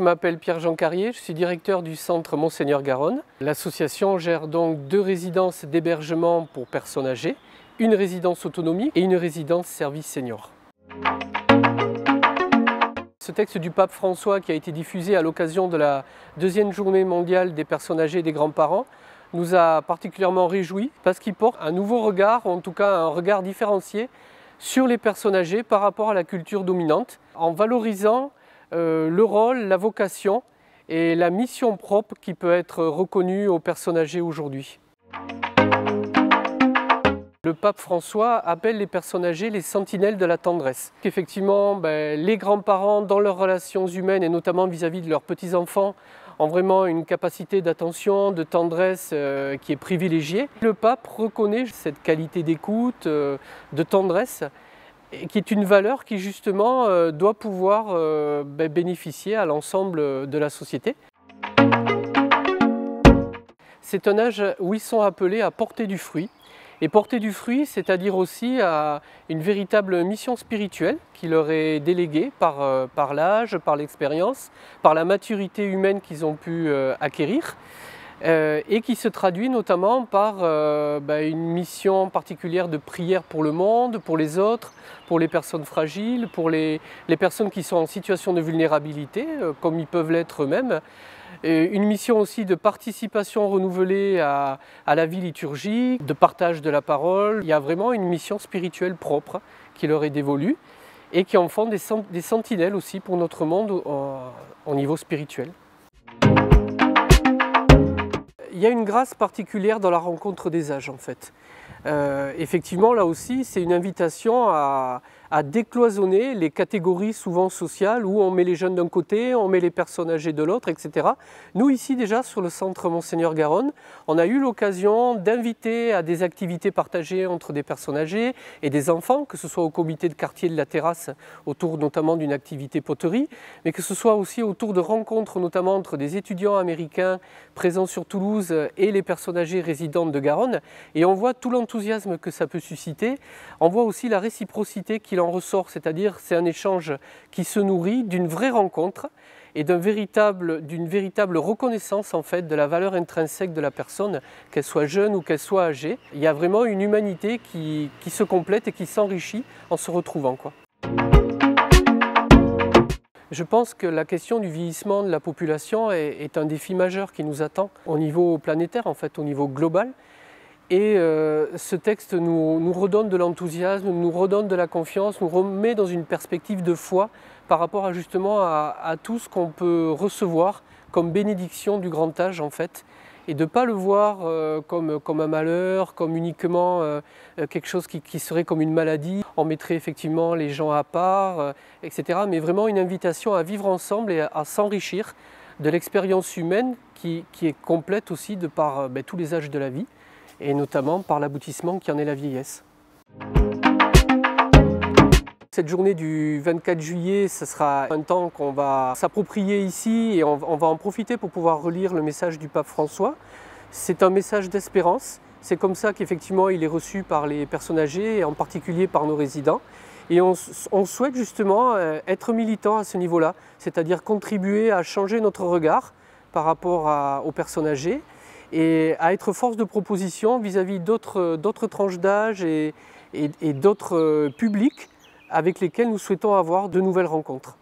m'appelle Pierre-Jean Carrier, je suis directeur du centre Monseigneur Garonne. L'association gère donc 2 résidences d'hébergement pour personnes âgées, une résidence autonomie et une résidence service senior. Ce texte du pape François qui a été diffusé à l'occasion de la 2e journée mondiale des personnes âgées et des grands-parents nous a particulièrement réjouis parce qu'il porte un nouveau regard, ou en tout cas un regard différencié sur les personnes âgées par rapport à la culture dominante, en valorisant le rôle, la vocation et la mission propre qui peut être reconnue aux personnes âgées aujourd'hui. Le pape François appelle les personnes âgées les sentinelles de la tendresse. Effectivement, les grands-parents dans leurs relations humaines et notamment vis-à-vis de leurs petits-enfants ont vraiment une capacité d'attention, de tendresse qui est privilégiée. Le pape reconnaît cette qualité d'écoute, de tendresse, qui est une valeur qui justement doit pouvoir bénéficier à l'ensemble de la société. C'est un âge où ils sont appelés à porter du fruit. Et porter du fruit, c'est-à-dire aussi à une véritable mission spirituelle qui leur est déléguée par l'âge, par l'expérience, par la maturité humaine qu'ils ont pu acquérir. Et qui se traduit notamment par une mission particulière de prière pour le monde, pour les autres, pour les personnes fragiles, pour les personnes qui sont en situation de vulnérabilité, comme ils peuvent l'être eux-mêmes. Une mission aussi de participation renouvelée à la vie liturgique, de partage de la parole. Il y a vraiment une mission spirituelle propre qui leur est dévolue et qui en font des sentinelles aussi pour notre monde au niveau spirituel. Il y a une grâce particulière dans la rencontre des âges en fait. Effectivement, là aussi, c'est une invitation à décloisonner les catégories souvent sociales où on met les jeunes d'un côté, on met les personnes âgées de l'autre, etc. Nous, ici déjà, sur le centre Monseigneur Garonne, on a eu l'occasion d'inviter à des activités partagées entre des personnes âgées et des enfants, que ce soit au comité de quartier de la terrasse, autour notamment d'une activité poterie, mais que ce soit aussi autour de rencontres, notamment entre des étudiants américains présents sur Toulouse et les personnes âgées résidentes de Garonne. Et on voit tout l'enthousiasme que ça peut susciter. On voit aussi la réciprocité qu'il en ressort, c'est-à-dire c'est un échange qui se nourrit d'une vraie rencontre et d'une véritable reconnaissance en fait de la valeur intrinsèque de la personne, qu'elle soit jeune ou qu'elle soit âgée. Il y a vraiment une humanité qui se complète et qui s'enrichit en se retrouvant, quoi. Je pense que la question du vieillissement de la population est un défi majeur qui nous attend au niveau planétaire, en fait, au niveau global. Et ce texte nous redonne de l'enthousiasme, nous redonne de la confiance, nous remet dans une perspective de foi par rapport justement à tout ce qu'on peut recevoir comme bénédiction du grand âge en fait. Et de ne pas le voir comme un malheur, comme uniquement quelque chose qui serait comme une maladie. On mettrait effectivement les gens à part, etc. Mais vraiment une invitation à vivre ensemble et à s'enrichir de l'expérience humaine qui est complète aussi de par tous les âges de la vie, et notamment par l'aboutissement qui en est la vieillesse. Cette journée du 24 juillet, ce sera un temps qu'on va s'approprier ici et on va en profiter pour pouvoir relire le message du pape François. C'est un message d'espérance, c'est comme ça qu'effectivement il est reçu par les personnes âgées et en particulier par nos résidents. Et on souhaite justement être militant à ce niveau-là, c'est-à-dire contribuer à changer notre regard par rapport aux personnes âgées et à être force de proposition vis-à-vis d'autres tranches d'âge et d'autres publics avec lesquels nous souhaitons avoir de nouvelles rencontres.